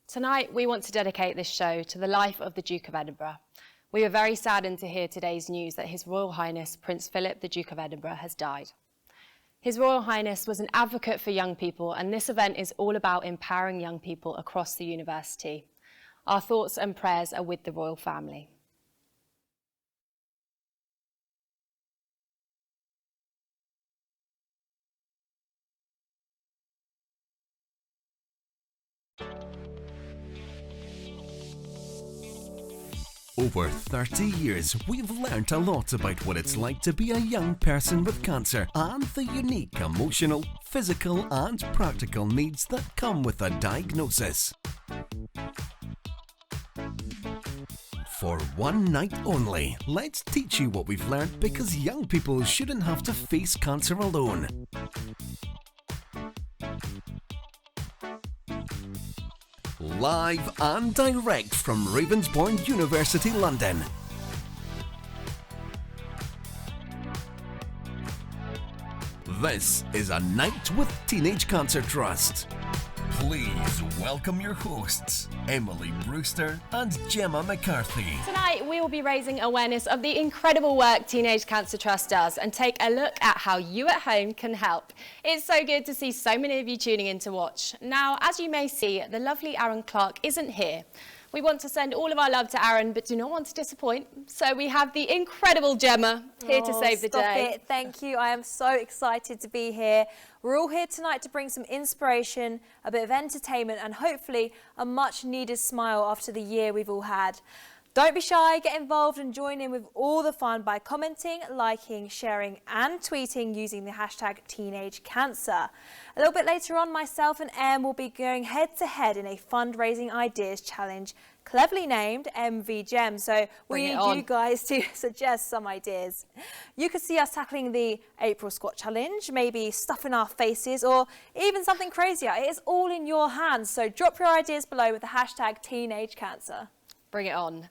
Tonight, we want to dedicate this show to the life of the Duke of Edinburgh. We are very saddened to hear today's news that His Royal Highness Prince Philip, the Duke of Edinburgh, has died. His Royal Highness was an advocate for young people, and this event is all about empowering young people across the university. Our thoughts and prayers are with the royal family. Over 30 years, we've learnt a lot about what it's like to be a young person with cancer and the unique emotional, physical and practical needs that come with a diagnosis. For one night only, let's teach you what we've learnt, because young people shouldn't have to face cancer alone. Live and direct from Ravensbourne University, London. This is A Night with Teenage Cancer Trust. Please welcome your hosts, Emily Brewster and Jemma McCarthy. Tonight, we will be raising awareness of the incredible work Teenage Cancer Trust does and take a look at how you at home can help. It's so good to see so many of you tuning in to watch. Now, as you may see, the lovely Aaron Clark isn't here. We want to send all of our love to Aaron, but do not want to disappoint. So we have the incredible Jemma here to save the day. It. Thank you. I am so excited to be here. We're all here tonight to bring some inspiration, a bit of entertainment, and hopefully a much needed smile after the year we've all had. Don't be shy, get involved and join in with all the fun by commenting, liking, sharing and tweeting using the hashtag #TeenageCancer. A little bit later on, myself and Em will be going head to head in a fundraising ideas challenge, cleverly named MV So we need you guys to suggest some ideas. You could see us tackling the April Squat Challenge, maybe stuffing our faces, or even something crazier. It is all in your hands, so drop your ideas below with the hashtag #TeenageCancer. Bring it on.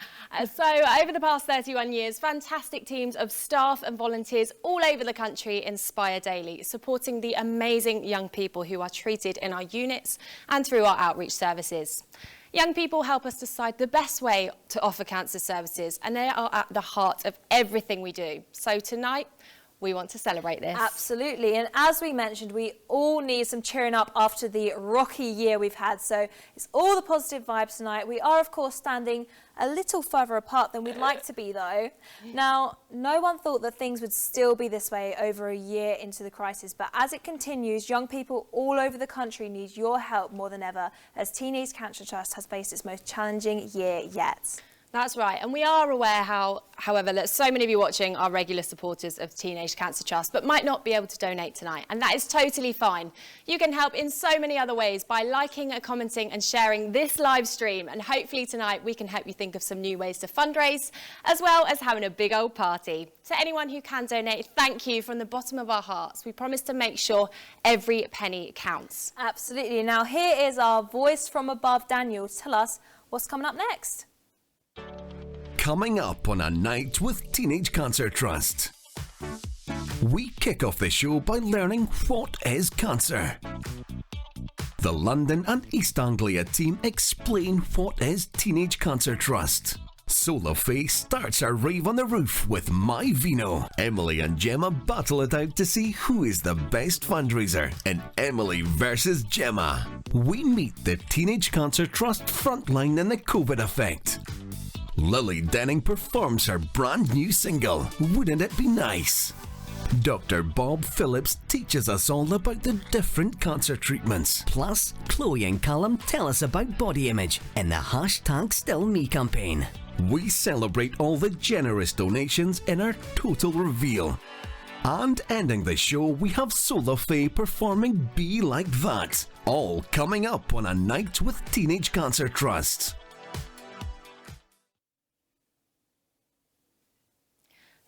So over the past 31 years, fantastic teams of staff and volunteers all over the country inspire daily, supporting the amazing young people who are treated in our units and through our outreach services. Young people help us decide the best way to offer cancer services, and they are at the heart of everything we do. So tonight, we want to celebrate this. Absolutely, and as we mentioned, we all need some cheering up after the rocky year we've had, so it's all the positive vibes tonight. We are, of course, standing a little further apart than we'd like to be, though. Now, no one thought that things would still be this way over a year into the crisis, but as it continues, young people all over the country need your help more than ever, as Teenage Cancer Trust has faced its most challenging year yet. That's right, and we are aware, however, that so many of you watching are regular supporters of Teenage Cancer Trust but might not be able to donate tonight, and that is totally fine. You can help in so many other ways by liking, commenting and sharing this live stream, and hopefully tonight we can help you think of some new ways to fundraise, as well as having a big old party. To anyone who can donate, thank you from the bottom of our hearts. We promise to make sure every penny counts. Absolutely. Now here is our voice from above, Daniel. Tell us what's coming up next. Coming up on A Night with Teenage Cancer Trust. We kick off the show by learning what is cancer. The London and East Anglia team explain what is Teenage Cancer Trust. Sola starts a rave on the roof with My Vino. Emily and Jemma battle it out to see who is the best fundraiser in Emily versus Jemma. We meet the Teenage Cancer Trust frontline in the COVID effect. Lily Denning performs her brand new single, Wouldn't It Be Nice? Dr. Bob Phillips teaches us all about the different cancer treatments. Plus, Chloe and Callum tell us about body image in the hashtag #StillMe campaign. We celebrate all the generous donations in our total reveal. And ending the show, we have Sola performing Be Like That. All coming up on A Night with Teenage Cancer Trust.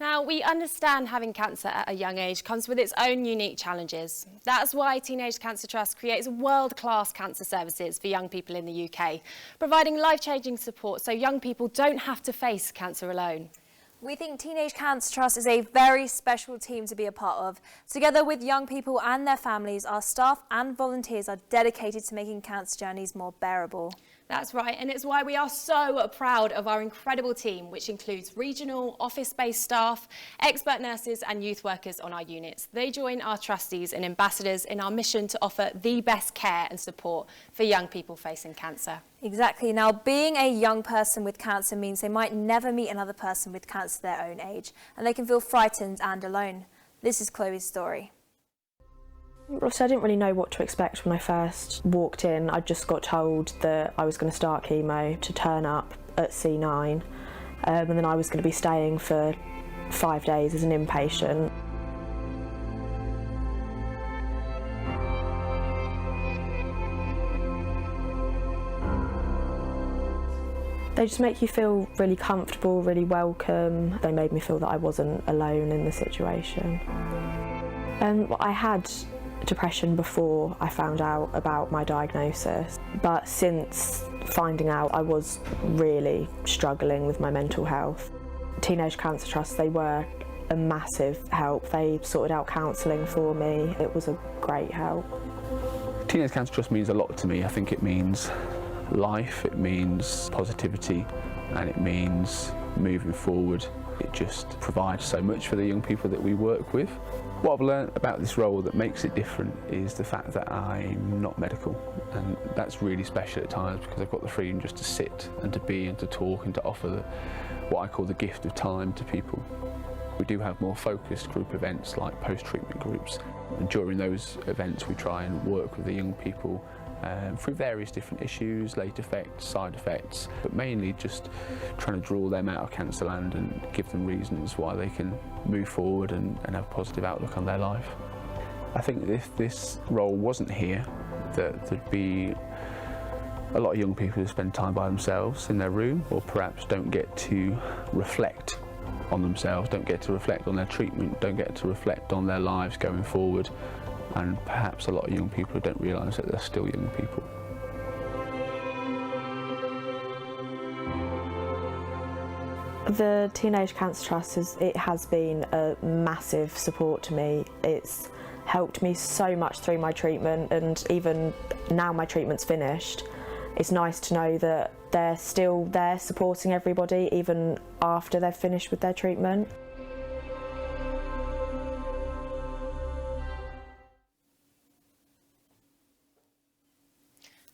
Now, we understand having cancer at a young age comes with its own unique challenges. That's why Teenage Cancer Trust creates world-class cancer services for young people in the UK, providing life-changing support so young people don't have to face cancer alone. We think Teenage Cancer Trust is a very special team to be a part of. Together with young people and their families, our staff and volunteers are dedicated to making cancer journeys more bearable. That's right, and it's why we are so proud of our incredible team, which includes regional, office-based staff, expert nurses and youth workers on our units. They join our trustees and ambassadors in our mission to offer the best care and support for young people facing cancer. Exactly. Now, being a young person with cancer means they might never meet another person with cancer their own age, and they can feel frightened and alone. This is Chloe's story. So I didn't really know what to expect when I first walked in. I just got told that I was going to start chemo, to turn up at C9, and then I was going to be staying for 5 days as an inpatient. They just make you feel really comfortable, really welcome. They made me feel that I wasn't alone in the situation. I had depression before I found out about my diagnosis, but since finding out I was really struggling with my mental health. Teenage Cancer Trust, they were a massive help. They sorted out counselling for me. It was a great help. Teenage Cancer Trust means a lot to me. I think it means life, it means positivity, and it means moving forward. It just provides so much for the young people that we work with. What I've learned about this role that makes it different is the fact that I'm not medical, and that's really special at times because I've got the freedom just to sit and to be and to talk and to offer what I call the gift of time to people. We do have more focused group events like post-treatment groups, and during those events we try and work with the young people through various different issues, late effects, side effects, but mainly just trying to draw them out of cancer land and give them reasons why they can move forward and have a positive outlook on their life. I think if this role wasn't here, that there'd be a lot of young people who spend time by themselves in their room, or perhaps don't get to reflect on themselves, don't get to reflect on their treatment, don't get to reflect on their lives going forward. And perhaps a lot of young people don't realise that they're still young people. The Teenage Cancer Trust has been a massive support to me. It's helped me so much through my treatment, and even now my treatment's finished, it's nice to know that they're still there supporting everybody even after they've finished with their treatment.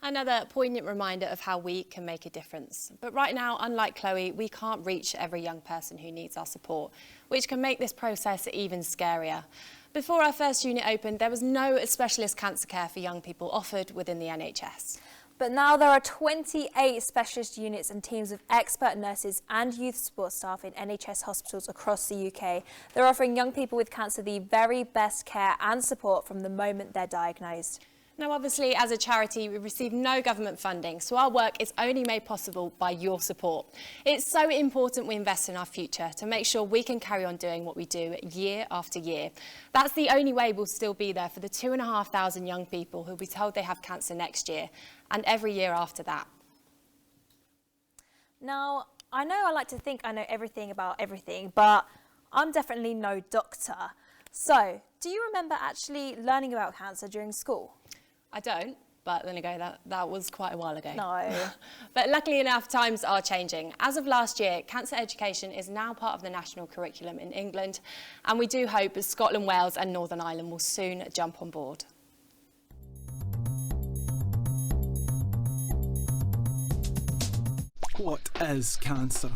Another poignant reminder of how we can make a difference. But right now, unlike Chloe, we can't reach every young person who needs our support, which can make this process even scarier. Before our first unit opened, there was no specialist cancer care for young people offered within the NHS. But now there are 28 specialist units and teams of expert nurses and youth support staff in NHS hospitals across the UK. They're offering young people with cancer the very best care and support from the moment they're diagnosed. Now, obviously, as a charity, we receive no government funding, so our work is only made possible by your support. It's so important we invest in our future to make sure we can carry on doing what we do year after year. That's the only way we'll still be there for the 2,500 young people who'll be told they have cancer next year, and every year after that. Now, I know I like to think I know everything about everything, but I'm definitely no doctor. So, do you remember actually learning about cancer during school? I don't, but then again, that was quite a while ago. No. But luckily enough, times are changing. As of last year, cancer education is now part of the national curriculum in England, and we do hope that Scotland, Wales and Northern Ireland will soon jump on board. What is cancer?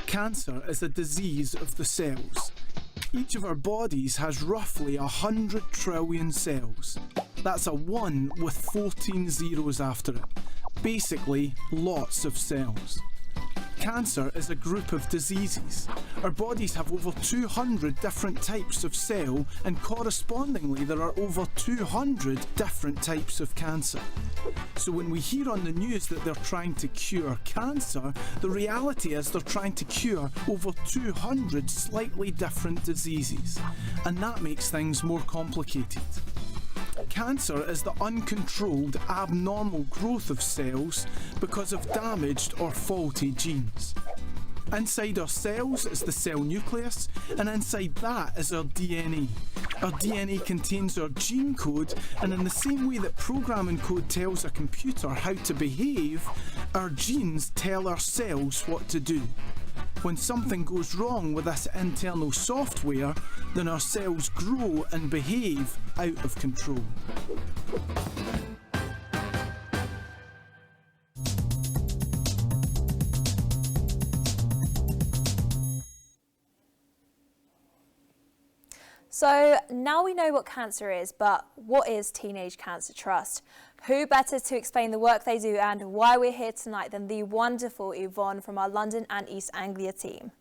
Cancer is a disease of the cells. Each of our bodies has roughly 100 trillion cells. That's a 1 with 14 zeros after it. Basically, lots of cells. Cancer is a group of diseases. Our bodies have over 200 different types of cell, and correspondingly there are over 200 different types of cancer. So when we hear on the news that they're trying to cure cancer, the reality is they're trying to cure over 200 slightly different diseases, and that makes things more complicated. Cancer is the uncontrolled, abnormal growth of cells because of damaged or faulty genes. Inside our cells is the cell nucleus, and inside that is our DNA. Our DNA contains our gene code, and in the same way that programming code tells a computer how to behave, Our genes tell our cells what to do. When something goes wrong with this internal software, then our cells grow and behave out of control. So now we know what cancer is, but what is Teenage Cancer Trust? Who better to explain the work they do and why we're here tonight than the wonderful Yvonne from our London and East Anglia team.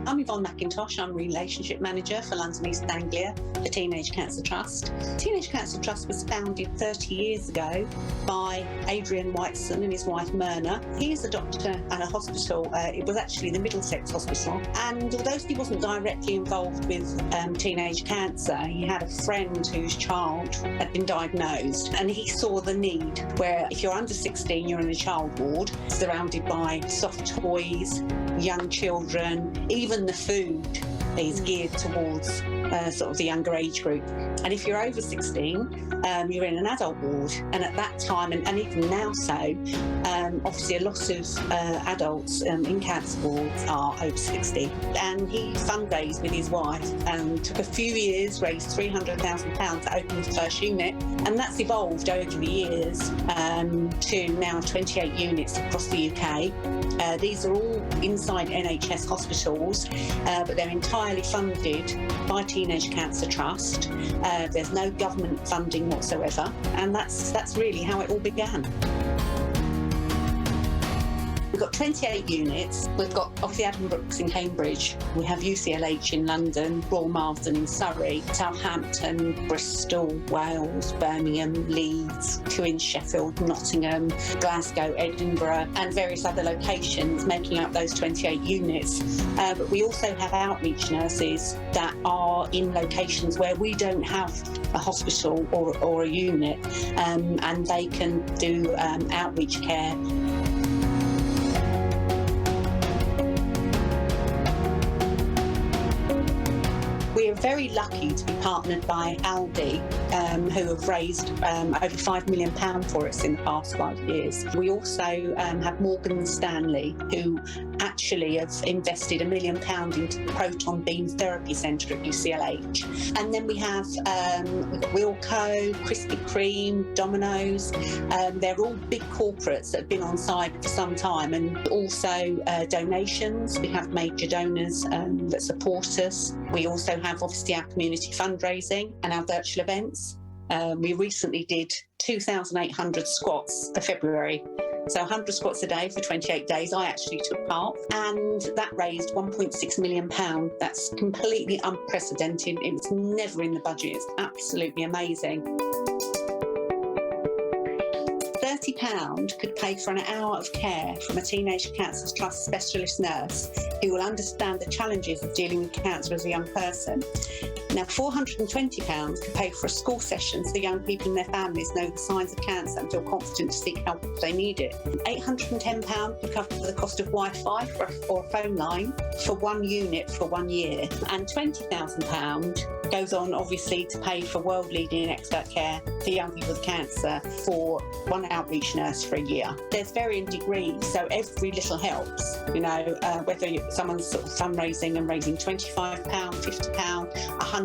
I'm Yvonne McIntosh. I'm Relationship Manager for London East Anglia for Teenage Cancer Trust. Teenage Cancer Trust was founded 30 years ago by Adrian Whiteson and his wife Myrna. He's a doctor at a hospital. It was actually the Middlesex Hospital. And although he wasn't directly involved with teenage cancer, he had a friend whose child had been diagnosed, and he saw the need where if you're under 16, you're in a child ward, surrounded by soft toys, young children, even the food is geared towards sort of the younger age group. And if you're over 16, you're in an adult ward. And at that time, and even now so, obviously a lot of adults in cancer wards are over 60. And he fundraised with his wife and took a few years, raised £300,000 to open the first unit. And that's evolved over the years to now 28 units across the UK. These are all inside NHS hospitals, but they're entirely funded by Teenage Cancer Trust. There's no government funding whatsoever, and that's really how it all began. We've got 28 units. We've got obviously Adam Brooks in Cambridge. We have UCLH in London, Royal Marsden in Surrey, Southampton, Bristol, Wales, Birmingham, Leeds, 2 in Sheffield, Nottingham, Glasgow, Edinburgh, and various other locations making up those 28 units. But we also have outreach nurses that are in locations where we don't have a hospital or a unit, and they can do outreach care. We are very lucky to be partnered by Aldi, who have raised over £5 million for us in the past 5 years. We also have Morgan Stanley, who actually have invested £1 million into the Proton Beam Therapy Centre at UCLH. And then we have we've got Wilco, Krispy Kreme, Domino's. They're all big corporates that have been on side for some time, and also donations. We have major donors that support us. We also have obviously our community fundraising and our virtual events. We recently did 2,800 squats for February. So 100 squats a day for 28 days. I actually took part, and that raised £1.6 million. That's completely unprecedented. It was never in the budget. It's absolutely amazing. £30 could pay for an hour of care from a Teenage Cancer Trust specialist nurse who will understand the challenges of dealing with cancer as a young person. Now, £420 could pay for a school session so young people and their families know the signs of cancer and feel confident to seek help if they need it. £810 could cover the cost of Wi-Fi or a phone line for 1 unit for 1 year. And £20,000 goes on, obviously, to pay for world-leading expert care for young people with cancer for 1 outreach nurse for a year. There's varying degrees, so every little helps. You know, whether someone's sort of fundraising and raising £25, £50, £100,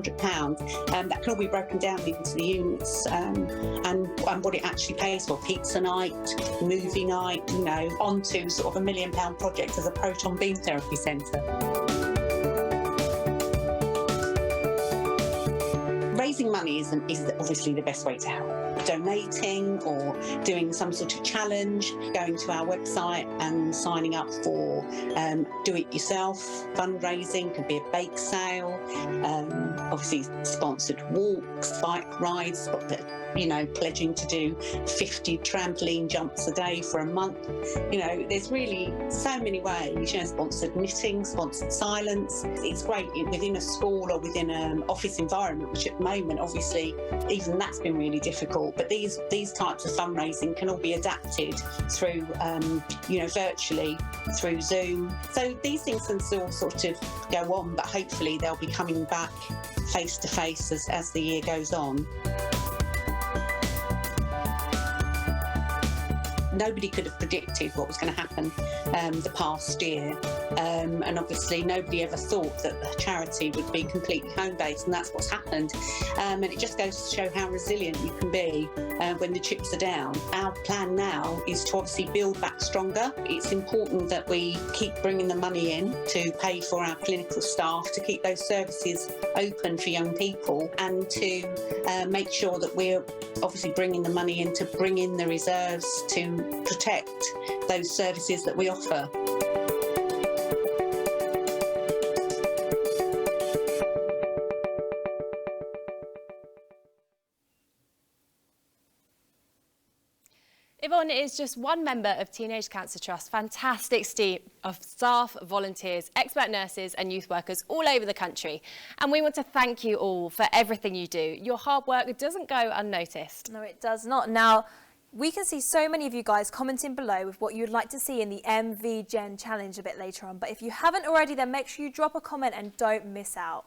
that can all be broken down into the units and what it actually pays for. Pizza night, movie night, you know, onto sort of £1 million project as a proton beam therapy centre. Raising money is obviously the best way to help. Donating or doing some sort of challenge, going to our website and signing up for do-it-yourself fundraising, could be a bake sale, obviously sponsored walks, bike rides, you know, pledging to do 50 trampoline jumps a day for a month. You know, there's really so many ways, you know, sponsored knitting, sponsored silence. It's great within a school or within an office environment, which at the moment, obviously, even that's been really difficult. But these types of fundraising can all be adapted through, you know, virtually through Zoom. So these things can still sort of go on, but hopefully they'll be coming back face to face as the year goes on. nobody could have predicted what was going to happen the past year. And obviously nobody ever thought that the charity would be completely home-based, and that's what's happened. And it just goes to show how resilient you can be when the chips are down. Our plan now is to obviously build back stronger. It's important that we keep bringing the money in to pay for our clinical staff, to keep those services open for young people, and to make sure that we're obviously bringing the money in to bring in the reserves to protect those services that we offer. Yvonne is just one member of Teenage Cancer Trust's fantastic team of staff, volunteers, expert nurses and youth workers all over the country. And we want to thank you all for everything you do. Your hard work doesn't go unnoticed. No, it does not. Now, we can see so many of you guys commenting below with what you'd like to see in the MV Gen Challenge a bit later on. But if you haven't already, then make sure you drop a comment and don't miss out.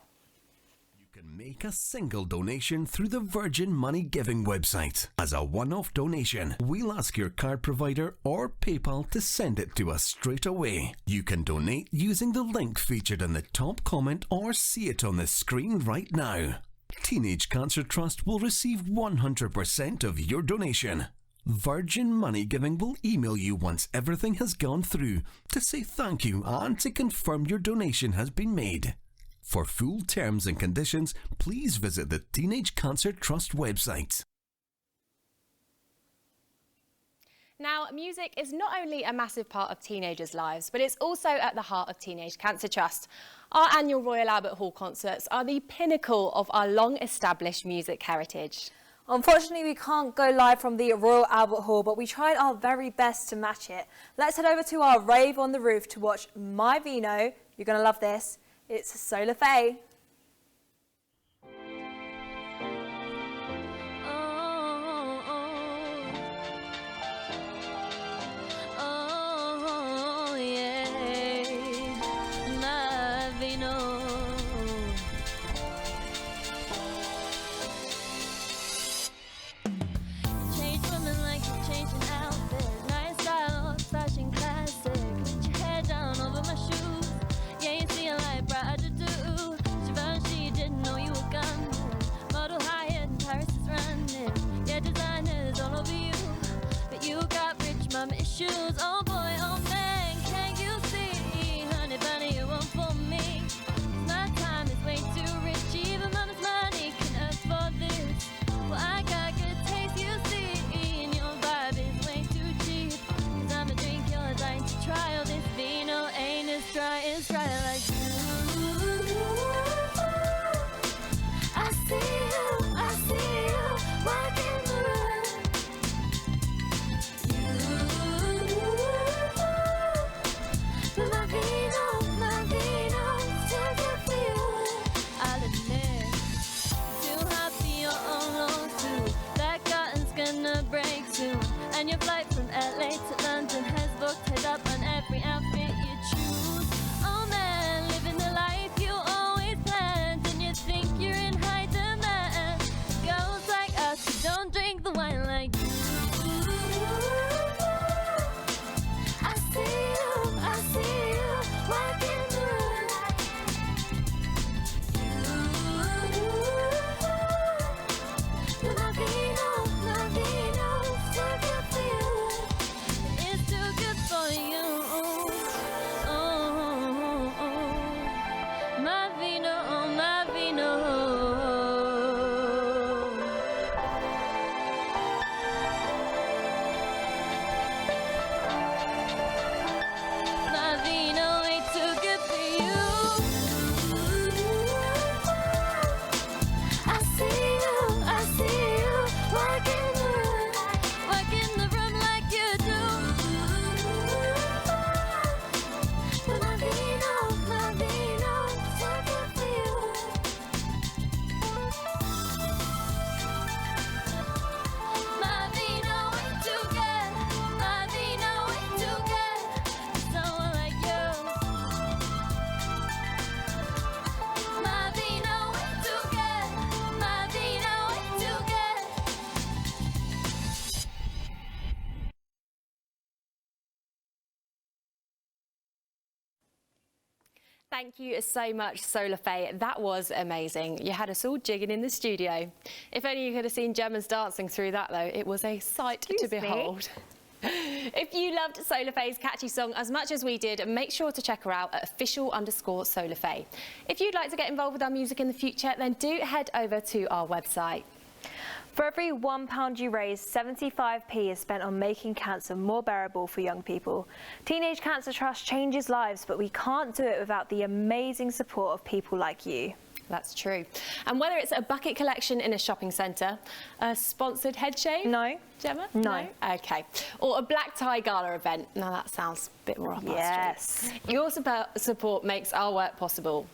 Can make a single donation through the Virgin Money Giving website. As a one-off donation, we'll ask your card provider or PayPal to send it to us straight away. You can donate using the link featured in the top comment or see it on the screen right now. Teenage Cancer Trust will receive 100% of your donation. Virgin Money Giving will email you once everything has gone through to say thank you and to confirm your donation has been made. For full terms and conditions, please visit the Teenage Cancer Trust website. Now, music is not only a massive part of teenagers' lives, but it's also at the heart of Teenage Cancer Trust. Our annual Royal Albert Hall concerts are the pinnacle of our long-established music heritage. Unfortunately, we can't go live from the Royal Albert Hall, but we tried our very best to match it. Let's head over to our rave on the roof to watch My Vino. You're going to love this. It's Sola. Issues, oh boy, oh man, can you see? Honey bunny, you want for me. My time is way too rich, even mama's money can afford this. Well, I got good taste, you see, and your vibe is way too cheap. Cause I'm a drink you're dying to try, all this vino ain't as dry like you. I see you, walking through. And your flight from LA to London has booked, head up on every outfit you choose. Oh man, living the life you always planned, and you think you're in high demand. Girls like us who don't drink the wine like you. I see you, walking through. My vino, so good for you. Thank you so much, Sola Faye. That was amazing. You had us all jigging in the studio. If only you could have seen Gemma's dancing through that, though. It was a sight to behold. If you loved Sola Faye's catchy song as much as we did, make sure to check her out at official_Sola Faye. If you'd like to get involved with our music in the future, then do head over to our website. For every £1 you raise, 75p is spent on making cancer more bearable for young people. Teenage Cancer Trust changes lives, but we can't do it without the amazing support of people like you. That's true. And whether it's a bucket collection in a shopping centre, a sponsored head shave? No. Gemma? No. OK. Or a black tie gala event? Now that sounds a bit more up our street. Your support makes our work possible.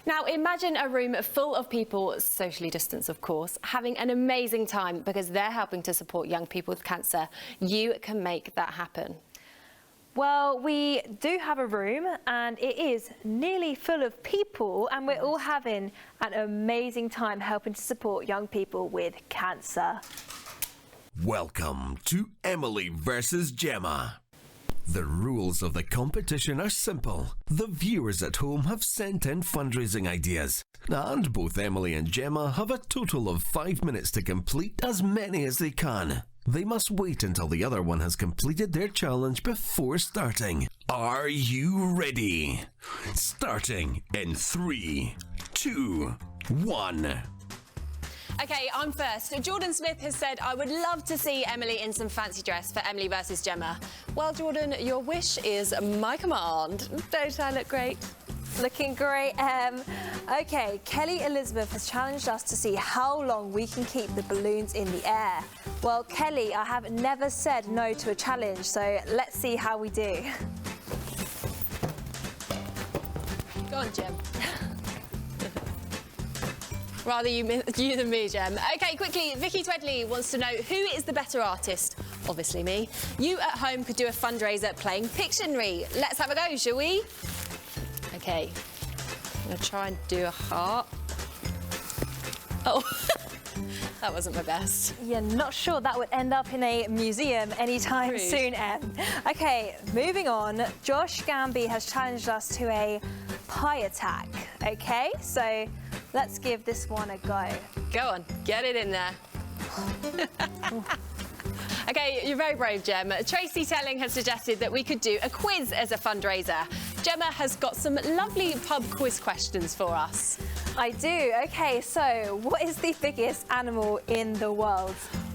Now imagine a room full of people, socially distanced of course, having an amazing time because they're helping to support young people with cancer. You can make that happen. Well, we do have a room and it is nearly full of people and we're all having an amazing time helping to support young people with cancer. Welcome to Emily versus Jemma. The rules of the competition are simple. The viewers at home have sent in fundraising ideas, and both Emily and Jemma have a total of 5 minutes to complete as many as they can. They must wait until the other one has completed their challenge before starting. Are you ready? Starting in 3, 2, 1. OK, I'm first. Jordan Smith has said, I would love to see Emily in some fancy dress for Emily versus Jemma. Well, Jordan, your wish is my command. Don't I look great? Looking great, OK, Kelly Elizabeth has challenged us to see how long we can keep the balloons in the air. Well, Kelly, I have never said no to a challenge, so let's see how we do. Go on, Jem. Rather you than me, Jem. OK, quickly, Vicky Twedley wants to know who is the better artist? Obviously me. You at home could do a fundraiser playing Pictionary. Let's have a go, shall we? OK, I'm going to try and do a heart. Oh, that wasn't my best. Yeah, not sure that would end up in a museum anytime soon, Em. OK, moving on. Josh Gamby has challenged us to a pie attack. OK, so let's give this one a go. Go on, get it in there. OK, you're very brave, Jem. Tracy Telling has suggested that we could do a quiz as a fundraiser. Gemma has got some lovely pub quiz questions for us. I do. OK, so what is the biggest animal in the world?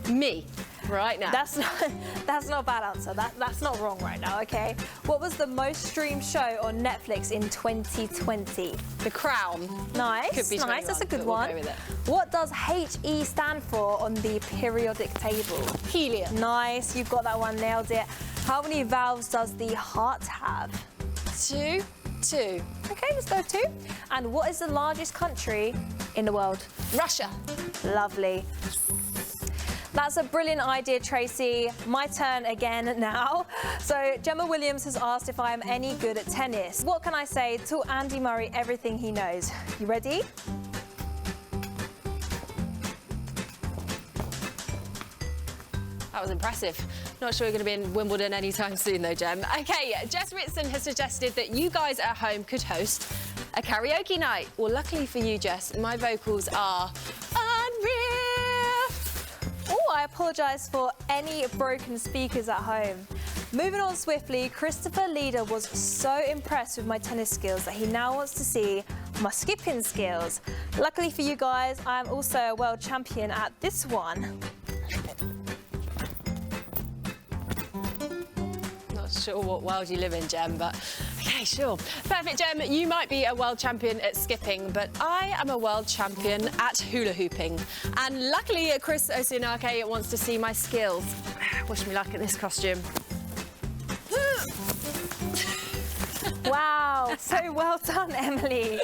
Me, right now. That's not a bad answer. That's not wrong right now, OK? What was the most streamed show on Netflix in 2020? The Crown. Nice, Could be nice. 21, That's a good we'll one. go with it. What does HE stand for on the periodic table? Helium. Nice, you've got that one, nailed it. How many valves does the heart have? 2. OK, let's go 2. And what is the largest country in the world? Russia. Lovely. That's a brilliant idea, Tracy. My turn again now. So Jemma Williams has asked if I am any good at tennis. What can I say? Tell Andy Murray everything he knows. You ready? That was impressive. Not sure you're going to be in Wimbledon anytime soon, though, Jem. OK, Jess Ritson has suggested that you guys at home could host a karaoke night. Well, luckily for you, Jess, my vocals are unreal. Oh, I apologise for any broken speakers at home. Moving on swiftly, Christopher Leader was so impressed with my tennis skills that he now wants to see my skipping skills. Luckily for you guys, I am also a world champion at this one. Not sure what world you live in, Jem, but OK, sure. Perfect, Jem. You might be a world champion at skipping, but I am a world champion at hula hooping. And luckily, Chris Osinake wants to see my skills. Wish me luck in this costume. Wow, so well done, Emily.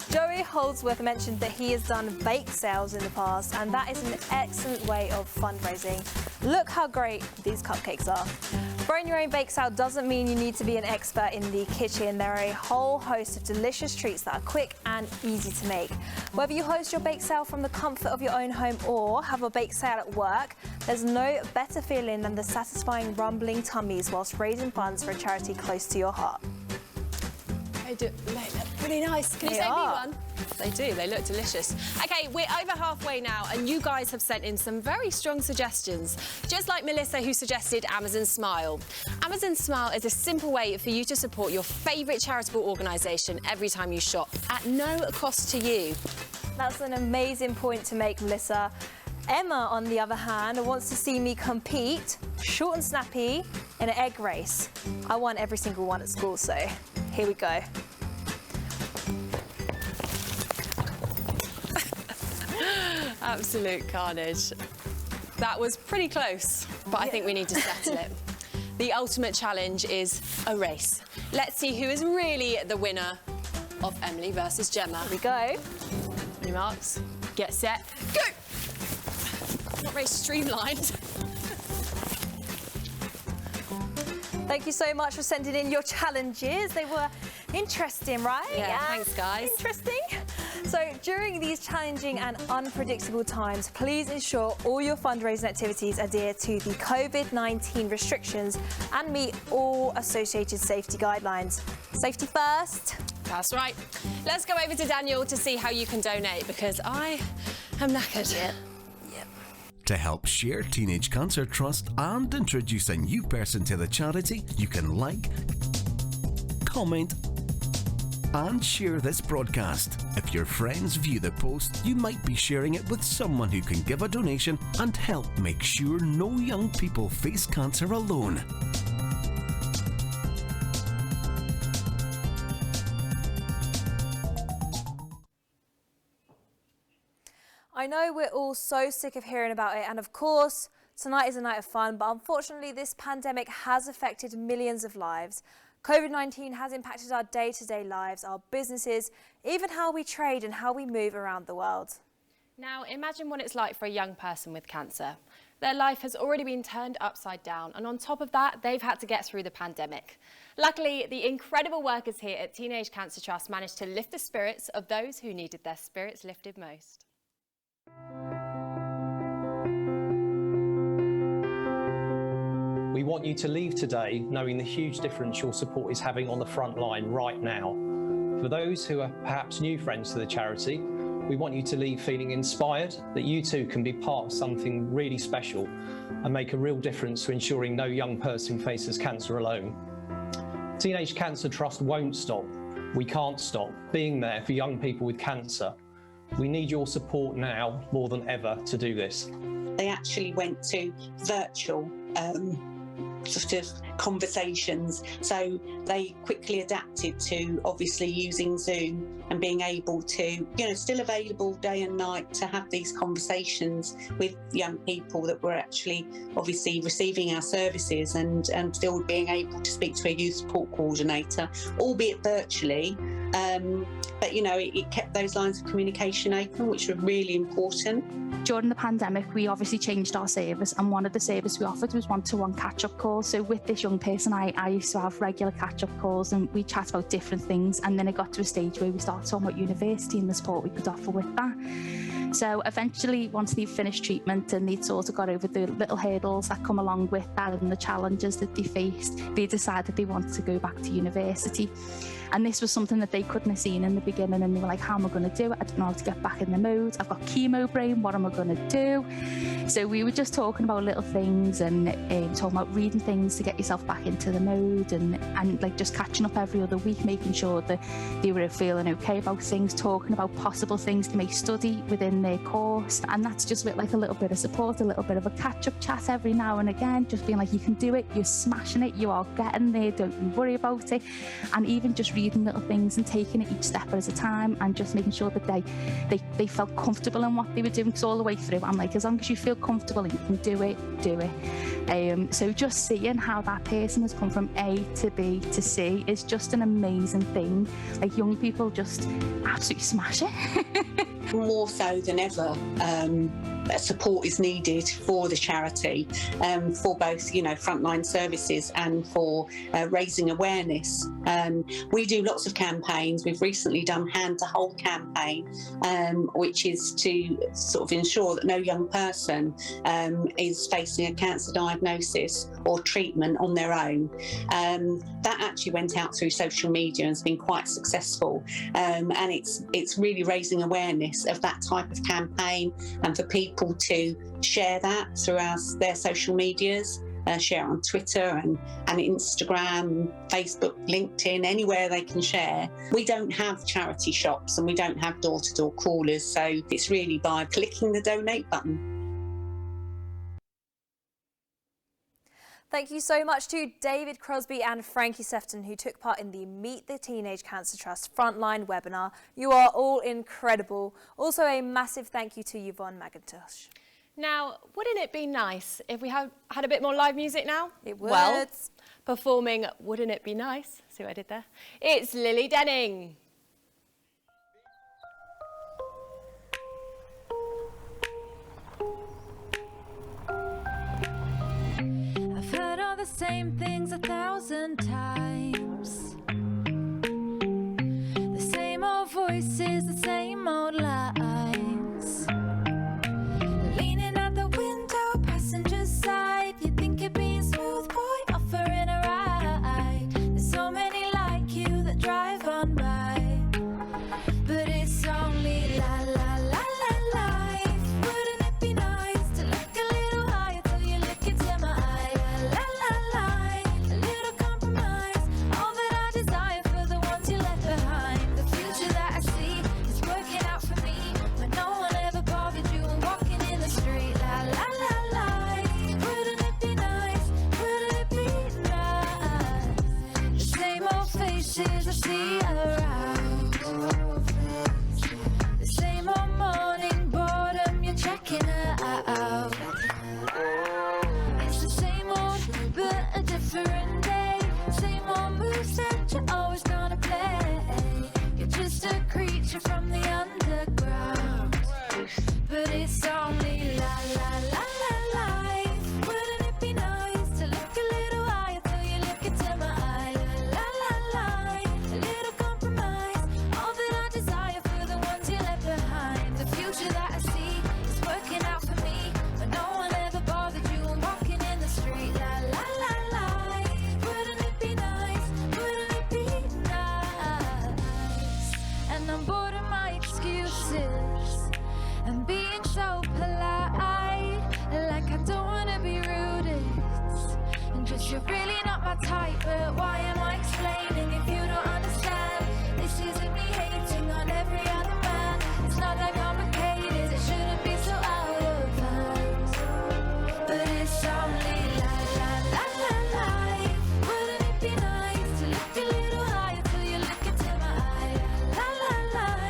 Joey Holdsworth mentioned that he has done bake sales in the past, and that is an excellent way of fundraising. Look how great these cupcakes are. Throwing your own bake sale doesn't mean you need to be an expert in the kitchen. There are a whole host of delicious treats that are quick and easy to make. Whether you host your bake sale from the comfort of your own home or have a bake sale at work, there's no better feeling than the satisfying rumbling tummies whilst raising funds for a charity close to your heart. They look pretty nice. Can you They save me are. one? They do, they look delicious. Okay, we're over halfway now and you guys have sent in some very strong suggestions. Just like Melissa who suggested Amazon Smile. Amazon Smile is a simple way for you to support your favourite charitable organisation every time you shop at no cost to you. That's an amazing point to make, Melissa. Emma, on the other hand, wants to see me compete, short and snappy, in an egg race. I won every single one at school, so here we go. Absolute carnage. That was pretty close, but I think we need to settle it. The ultimate challenge is a race. Let's see who is really the winner of Emily versus Jemma. Here we go. On your marks, get set, go! Not very streamlined. Thank you so much for sending in your challenges. They were interesting, right? Yeah, thanks, guys. Interesting. So during these challenging and unpredictable times, please ensure all your fundraising activities adhere to the COVID-19 restrictions and meet all associated safety guidelines. Safety first. That's right. Let's go over to Daniel to see how you can donate because I am knackered. Yep. To help share Teenage Cancer Trust and introduce a new person to the charity, you can like, comment, and share this broadcast. If your friends view the post, you might be sharing it with someone who can give a donation and help make sure no young people face cancer alone. I know we're all so sick of hearing about it, and of course, tonight is a night of fun, but unfortunately this pandemic has affected millions of lives. COVID-19 has impacted our day-to-day lives, our businesses, even how we trade and how we move around the world. Now, imagine what it's like for a young person with cancer. Their life has already been turned upside down, and on top of that, they've had to get through the pandemic. Luckily, the incredible workers here at Teenage Cancer Trust managed to lift the spirits of those who needed their spirits lifted most. We want you to leave today knowing the huge difference your support is having on the front line right now. For those who are perhaps new friends to the charity, we want you to leave feeling inspired that you too can be part of something really special and make a real difference to ensuring no young person faces cancer alone. Teenage Cancer Trust won't stop. We can't stop being there for young people with cancer. We need your support now more than ever to do this. They actually went to virtual sort of conversations, so they quickly adapted to obviously using Zoom and being able to, still available day and night to have these conversations with young people that were actually obviously receiving our services and still being able to speak to a youth support coordinator, albeit virtually. But it kept those lines of communication open, which were really important. During the pandemic, we obviously changed our service, and one of the services we offered was one-to-one catch-up calls. So with this young person, I used to have regular catch-up calls and we chat about different things, and then it got to a stage where we started talking about university and the support we could offer with that. So eventually, once they've finished treatment and they'd sort of got over the little hurdles that come along with that and the challenges that they faced, they decided they wanted to go back to university. And this was something that they couldn't have seen in the beginning, and they were like, how am I going to do it? I don't know how to get back in the mode. I've got chemo brain, what am I going to do? So we were just talking about little things and talking about reading things to get yourself back into the mode, and like just catching up every other week, making sure that they were feeling okay about things, talking about possible things they may study within their course. And that's just with like a little bit of support, a little bit of a catch-up chat every now and again, just being like, you can do it, you're smashing it, you are getting there, don't you worry about it. And even just reading little things and taking it each step at a time, and just making sure that they felt comfortable in what they were doing. Because all the way through, I'm like, as long as you feel comfortable and you can do it. So just seeing how that person has come from A to B to C is just an amazing thing. Like, young people just absolutely smash it. More so than ever, support is needed for the charity, for both, you know, frontline services and for raising awareness. We do lots of campaigns. We've recently done Hand to Hold campaign, which is to sort of ensure that no young person is facing a cancer diagnosis or treatment on their own. That actually went out through social media and has been quite successful, and it's really raising awareness of that type of campaign, and for people to share that through their social medias, share on Twitter and Instagram, Facebook, LinkedIn, anywhere they can share. We don't have charity shops and we don't have door-to-door callers, so it's really by clicking the donate button. Thank you so much to David Crosby and Frankie Sefton, who took part in the Meet the Teenage Cancer Trust Frontline webinar. You are all incredible. Also, a massive thank you to Yvonne McIntosh. Now, wouldn't it be nice if we had a bit more live music now? It would. Well, performing Wouldn't It Be Nice? See what I did there? It's Lily Denning. I've heard all the same things 1,000 times. The same old voices, the same old lines. Leaning out the window, passenger side. You think you're being smooth, boy, offering a ride. There's so many like you that drive on by, but it's only la la la la life. Wouldn't it be nice to look a little higher till you look into my eye? La la la, a little compromise, all that I desire for the ones you left behind. The future that I see is working out for me, when no one ever bothered you and walking in the street. La la la la, wouldn't it be nice? Wouldn't it be nice? The same old faces I see around, the same old morning boredom, you're checking her out. It's the same old, but a different day. Same old moves that you're always gonna play. You're just a creature from the underground, but it's only la la la la life. Wouldn't it be nice to look a little higher till you look into my eye? La la la, a little compromise, all that I desire for the ones you left behind. The future that I see is working out for me, but no one ever bothered you and walking in the street. La la la la, wouldn't it be nice? Wouldn't it be nice? And I'm bored of my excuses and being so polite, like I don't wanna be rude. And just you're really not my type, but why am I explaining if you don't understand? This isn't me hating on every other man. It's not that complicated, it shouldn't be so out of hand. But it's only la la la la life. Wouldn't it be nice to look a little higher till you look into my eye? La la la, a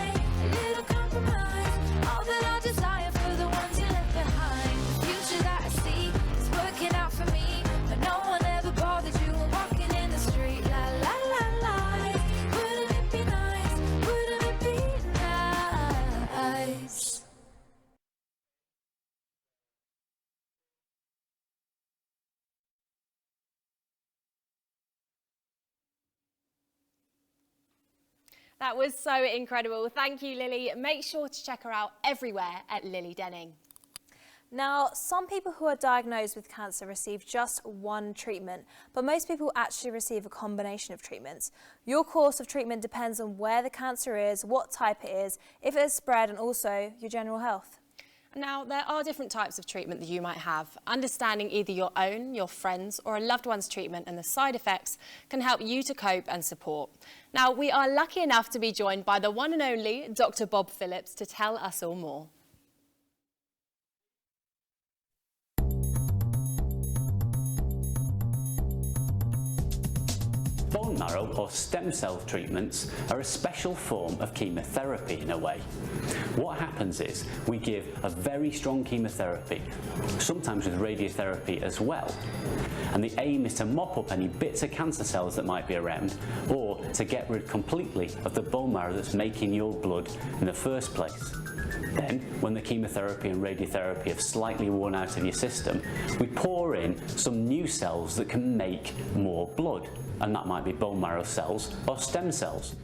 little compromise, all that I desire for the ones you left behind. The future that I see is working out for me, but no one ever bothered you and walking in the street. La la la la, wouldn't it be nice? Wouldn't it be nice? That was so incredible. Thank you, Lily. Make sure to check her out everywhere at Lily Denning. Now, some people who are diagnosed with cancer receive just one treatment, but most people actually receive a combination of treatments. Your course of treatment depends on where the cancer is, what type it is, if it has spread, and also your general health. Now, there are different types of treatment that you might have. Understanding either your own, your friends, or a loved one's treatment and the side effects can help you to cope and support. Now, we are lucky enough to be joined by the one and only Dr. Bob Phillips to tell us all more. Bone marrow or stem cell treatments are a special form of chemotherapy in a way. What happens is we give a very strong chemotherapy, sometimes with radiotherapy as well, and the aim is to mop up any bits of cancer cells that might be around, or to get rid completely of the bone marrow that's making your blood in the first place. Then, when the chemotherapy and radiotherapy have slightly worn out of your system, we pour in some new cells that can make more blood, and that might be bone marrow cells or stem cells.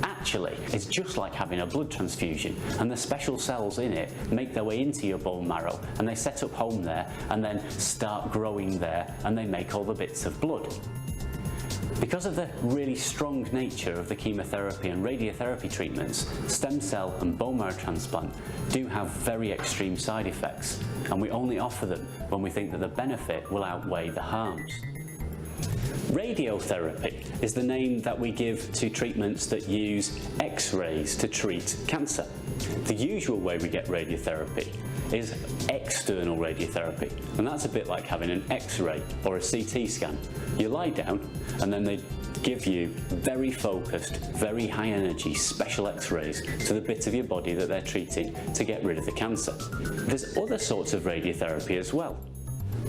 Actually, it's just like having a blood transfusion, and the special cells in it make their way into your bone marrow, and they set up home there and then start growing there, and they make all the bits of blood. Because of the really strong nature of the chemotherapy and radiotherapy treatments, stem cell and bone marrow transplant do have very extreme side effects, and we only offer them when we think that the benefit will outweigh the harms. Radiotherapy is the name that we give to treatments that use X-rays to treat cancer. The usual way we get radiotherapy is external radiotherapy, and that's a bit like having an X-ray or a CT scan. You lie down and then they give you very focused, very high energy special X-rays to the bit of your body that they're treating to get rid of the cancer. There's other sorts of radiotherapy as well,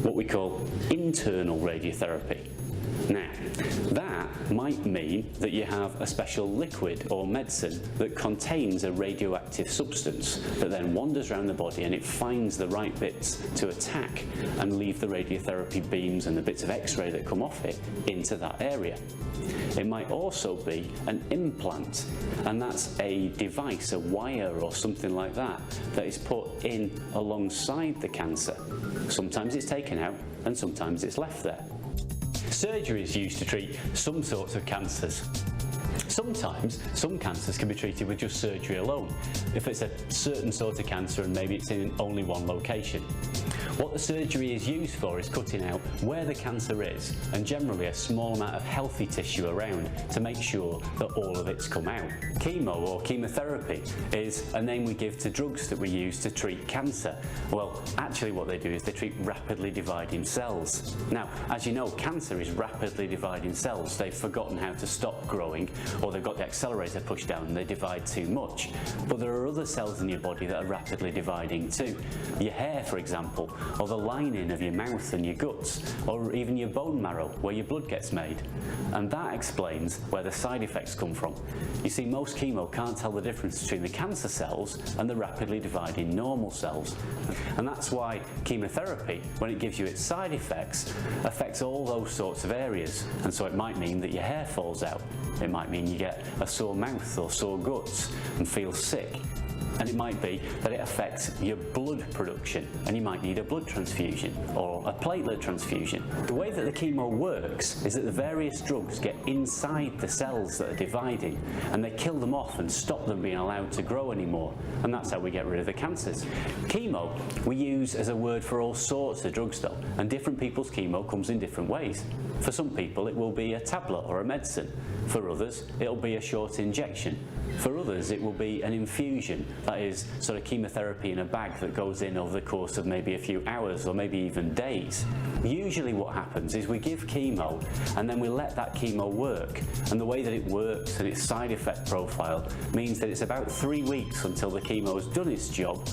what we call internal radiotherapy. Now, that might mean that you have a special liquid or medicine that contains a radioactive substance that then wanders around the body and it finds the right bits to attack and leave the radiotherapy beams and the bits of X-ray that come off it into that area. It might also be an implant, and that's a device, a wire or something like that, that is put in alongside the cancer. Sometimes it's taken out and sometimes it's left there. Surgery is used to treat some sorts of cancers. Sometimes, some cancers can be treated with just surgery alone, if it's a certain sort of cancer and maybe it's in only one location. What the surgery is used for is cutting out where the cancer is, and generally a small amount of healthy tissue around to make sure that all of it's come out. Chemo or chemotherapy is a name we give to drugs that we use to treat cancer. Well, actually what they do is they treat rapidly dividing cells. Now, as you know, cancer is rapidly dividing cells. They've forgotten how to stop growing, or they've got the accelerator pushed down and they divide too much. But there are other cells in your body that are rapidly dividing too. Your hair, for example, or the lining of your mouth and your guts, or even your bone marrow where your blood gets made. And that explains where the side effects come from. You see, most chemo can't tell the difference between the cancer cells and the rapidly dividing normal cells. And that's why chemotherapy, when it gives you its side effects, affects all those sorts of areas. And so it might mean that your hair falls out. It might mean you get a sore mouth or sore guts and feel sick. And it might be that it affects your blood production and you might need a blood transfusion or a platelet transfusion. The way that the chemo works is that the various drugs get inside the cells that are dividing and they kill them off and stop them being allowed to grow anymore, and that's how we get rid of the cancers. Chemo we use as a word for all sorts of drugs though, and different people's chemo comes in different ways. For some people it will be a tablet or a medicine. For others it'll be a short injection. For others it will be an infusion, that is sort of chemotherapy in a bag that goes in over the course of maybe a few hours or maybe even days. Usually what happens is we give chemo and then we let that chemo work, and the way that it works and its side effect profile means that it's about 3 weeks until the chemo has done its job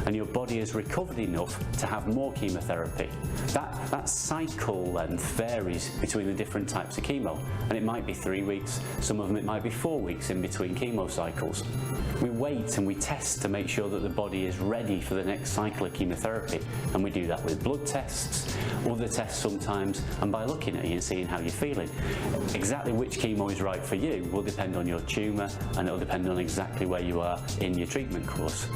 and your body has recovered enough to have more chemotherapy. That cycle length varies between the different types of chemo, and it might be 3 weeks, some of them it might be 4 weeks in between chemo cycles. We wait and we test to make sure that the body is ready for the next cycle of chemotherapy, and we do that with blood tests, other tests sometimes, and by looking at you and seeing how you're feeling. Exactly which chemo is right for you will depend on your tumour, and it will depend on exactly where you are in your treatment course.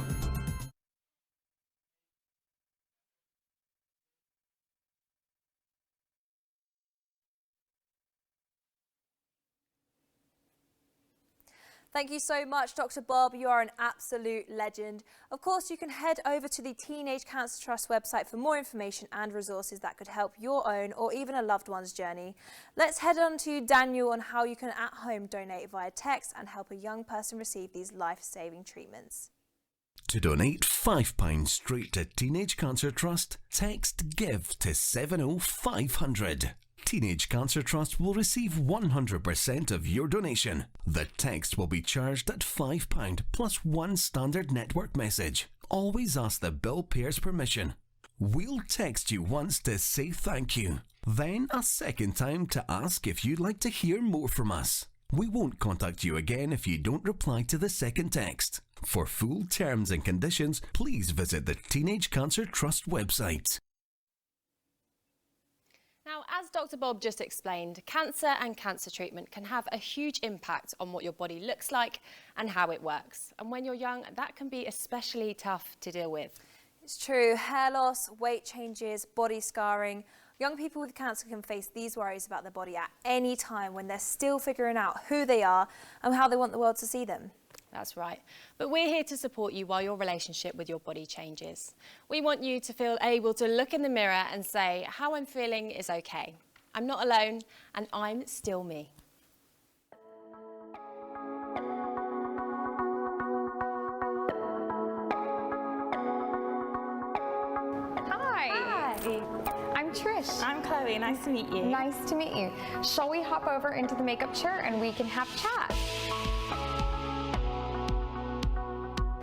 Thank you so much, Dr. Bob. You are an absolute legend. Of course, you can head over to the Teenage Cancer Trust website for more information and resources that could help your own or even a loved one's journey. Let's head on to Daniel on how you can at home donate via text and help a young person receive these life-saving treatments. To donate £5 straight to Teenage Cancer Trust, text GIVE to 70500. Teenage Cancer Trust will receive 100% of your donation. The text will be charged at £5 plus one standard network message. Always ask the bill payer's permission. We'll text you once to say thank you, then a second time to ask if you'd like to hear more from us. We won't contact you again if you don't reply to the second text. For full terms and conditions, please visit the Teenage Cancer Trust website. Now, as Dr. Bob just explained, cancer and cancer treatment can have a huge impact on what your body looks like and how it works. And when you're young, that can be especially tough to deal with. It's true. Hair loss, weight changes, body scarring. Young people with cancer can face these worries about their body at any time when they're still figuring out who they are and how they want the world to see them. That's right. But we're here to support you while your relationship with your body changes. We want you to feel able to look in the mirror and say, how I'm feeling is okay. I'm not alone and I'm still me. Hi. I'm Trish. I'm Chloe. Nice to meet you. Nice to meet you. Shall we hop over into the makeup chair and we can have a chat?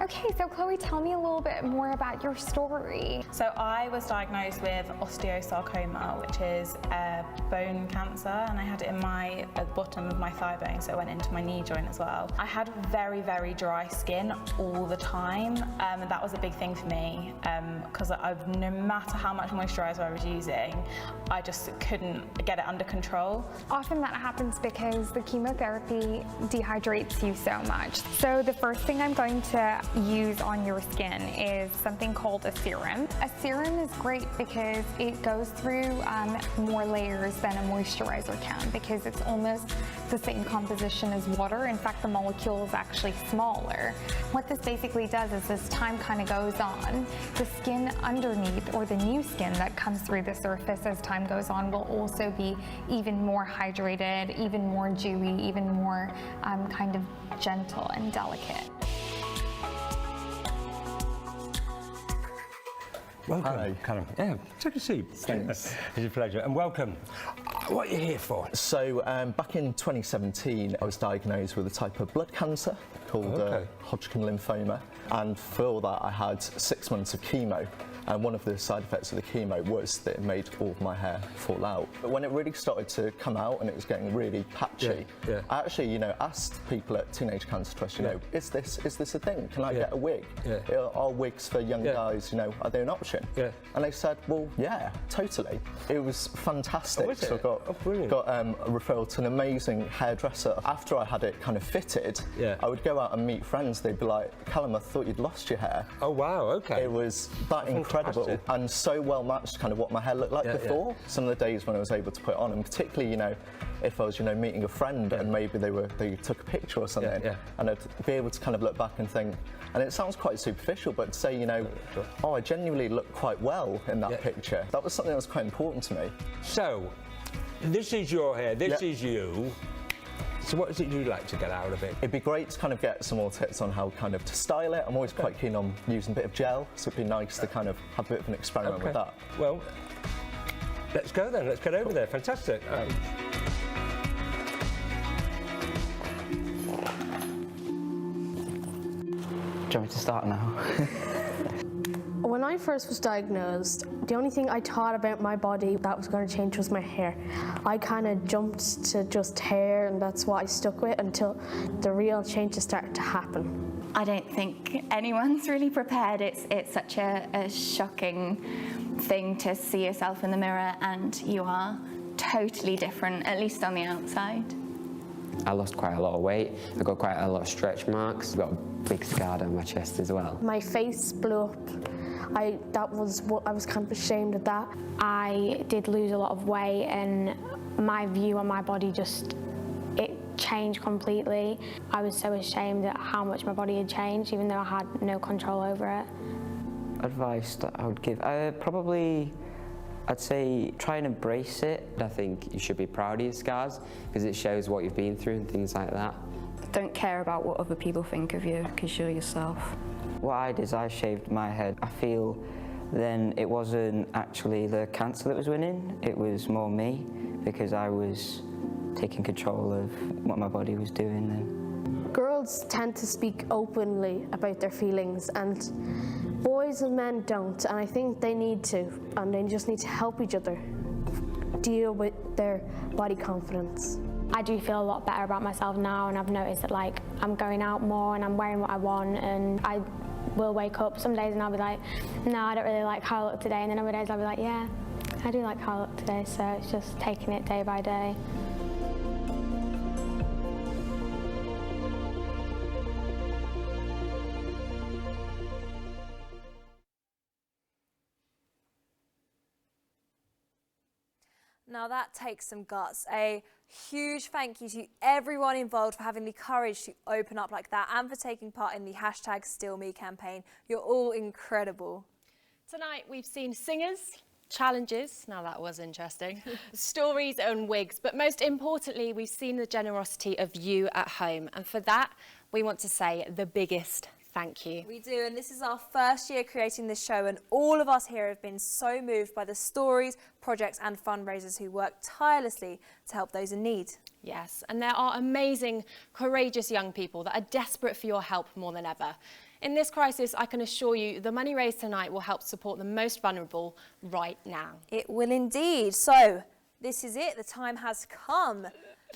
Okay, so Chloe, tell me a little bit more about your story. So I was diagnosed with osteosarcoma, which is a bone cancer, and I had it at the bottom of my thigh bone, so it went into my knee joint as well. I had very, very dry skin all the time, and that was a big thing for me, because no matter how much moisturizer I was using, I just couldn't get it under control. Often that happens because the chemotherapy dehydrates you so much. So the first thing I'm going to use on your skin is something called a serum. A serum is great because it goes through more layers than a moisturizer can, because it's almost the same composition as water. In fact, the molecule is actually smaller. What this basically does is, as time kind of goes on, the skin underneath, or the new skin that comes through the surface as time goes on, will also be even more hydrated, even more dewy, even more kind of gentle and delicate. Welcome. Hi. Callum. Yeah, take a seat. Thanks. It's a pleasure. And welcome. What are you here for? So, back in 2017, I was diagnosed with a type of blood cancer called Hodgkin lymphoma. And for that, I had 6 months of chemo. And one of the side effects of the chemo was that it made all of my hair fall out. But when it really started to come out and it was getting really patchy, I actually, asked people at Teenage Cancer Trust, is this a thing? Can I get a wig? Are wigs for young guys, are they an option? And they said, well, yeah, totally. It was fantastic. So I got a referral to an amazing hairdresser. After I had it kind of fitted, I would go out and meet friends. They'd be like, Callum, I thought you'd lost your hair. Oh, wow, okay. It was that incredible and so well matched kind of what my hair looked like before. Some of the days when I was able to put it on, and particularly, if I was, meeting a friend and maybe they took a picture or something, and I'd be able to kind of look back and think, and it sounds quite superficial, but to say, oh, I genuinely look quite well in that picture. That was something that was quite important to me. So, this is your hair, this is you. So what is it you'd like to get out of it? It'd be great to kind of get some more tips on how kind of to style it. I'm always quite keen on using a bit of gel, so it'd be nice to kind of have a bit of an experiment with that. Well, let's go then, let's get over there. Fantastic. Do you want me to start now? When I first was diagnosed, the only thing I thought about my body that was going to change was my hair. I kind of jumped to just hair, and that's what I stuck with until the real changes started to happen. I don't think anyone's really prepared. It's such a shocking thing to see yourself in the mirror, and you are totally different, at least on the outside. I lost quite a lot of weight. I got quite a lot of stretch marks. I've got a big scar down my chest as well. My face blew up. I was kind of ashamed of that. I did lose a lot of weight, and my view on my body it changed completely. I was so ashamed at how much my body had changed, even though I had no control over it. Advice that I would give, I'd say try and embrace it. I think you should be proud of your scars because it shows what you've been through and things like that. Don't care about what other people think of you, because you're yourself. What I did is I shaved my head. I feel then it wasn't actually the cancer that was winning, it was more me, because I was taking control of what my body was doing then. Girls tend to speak openly about their feelings, and boys and men don't, and I think they need to, and they just need to help each other deal with their body confidence. I do feel a lot better about myself now, and I've noticed that like I'm going out more and I'm wearing what I want, and I will wake up some days and I'll be like, no, I don't really like how I look today, and then other days I'll be like, yeah, I do like how I look today. So it's just taking it day by day. Now that takes some guts. A huge thank you to everyone involved for having the courage to open up like that and for taking part in the #StillMe campaign. You're all incredible. Tonight we've seen singers, challenges, now that was interesting, stories and wigs, but most importantly we've seen the generosity of you at home, and for that we want to say the biggest thank you. We do, and this is our first year creating this show, and all of us here have been so moved by the stories, projects and fundraisers who work tirelessly to help those in need. Yes, and there are amazing, courageous young people that are desperate for your help more than ever. In this crisis, I can assure you the money raised tonight will help support the most vulnerable right now. It will indeed. So, this is it. The time has come.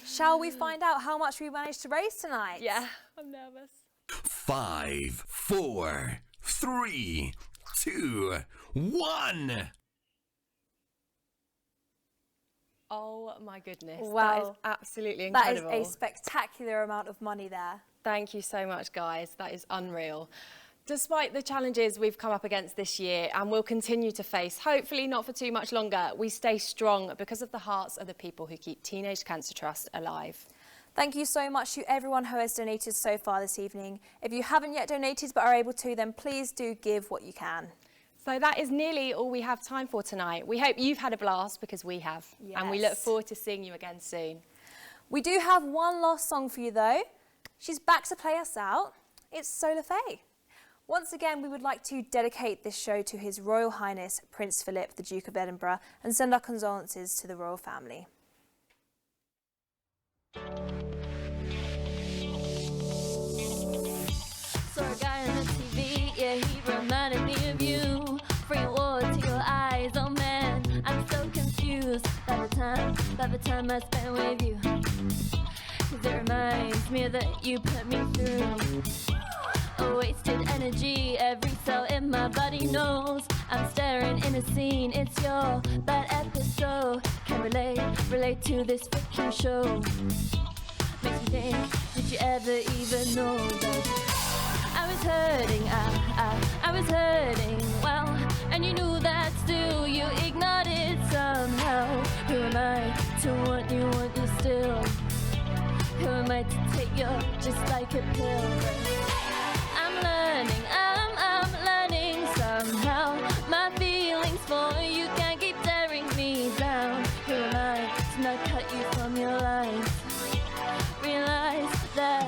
Shall we find out how much we managed to raise tonight? Yeah, I'm nervous. 5, 4, 3, 2, 1. Oh my goodness, Wow. that is absolutely incredible. That is a spectacular amount of money there. Thank you so much, guys. That is unreal. Despite the challenges we've come up against this year and will continue to face, hopefully not for too much longer, we stay strong because of the hearts of the people who keep Teenage Cancer Trust alive. Thank you so much to everyone who has donated so far this evening. If you haven't yet donated but are able to, then please do give what you can. So that is nearly all we have time for tonight. We hope you've had a blast, because we have. Yes. And we look forward to seeing you again soon. We do have one last song for you though. She's back to play us out. It's Sola. Once again, we would like to dedicate this show to His Royal Highness Prince Philip, the Duke of Edinburgh, and send our condolences to the royal family. Saw a guy on the TV, yeah, he reminded me of you. Free water to your eyes, oh man, I'm so confused by the time I spent with you. 'Cause it reminds me that you put me through a wasted energy. Every cell in my body knows I'm staring in a scene. It's your bad episode. Can relate to this fiction show. Makes me think, did you ever even know that I was hurting? I was hurting, well, and you knew that still. You ignored it somehow. Who am I to want you still? Who am I to take you just like a pill? I'm learning somehow. My feelings for you can't keep tearing me down. Who am I to not cut you from your lines? Realize that,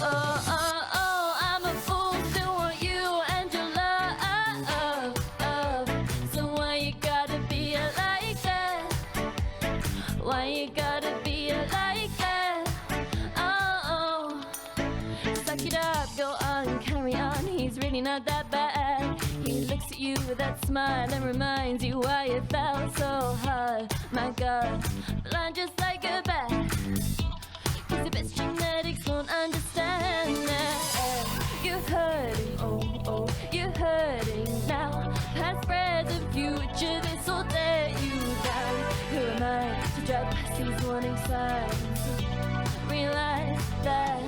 I'm a fool to want you and your love. So why you gotta be like that? Why you gotta be like that? Suck it up, go on, carry on. He's really not that bad. He looks at you with that smile and reminds you why it felt so hard. My God, blind just like a bat. 'Cause the best genetics won't understand that. You're hurting, oh, you're hurting now. Past, present, future, this will tear you down. Who am I to drive past these warning signs? Realize that,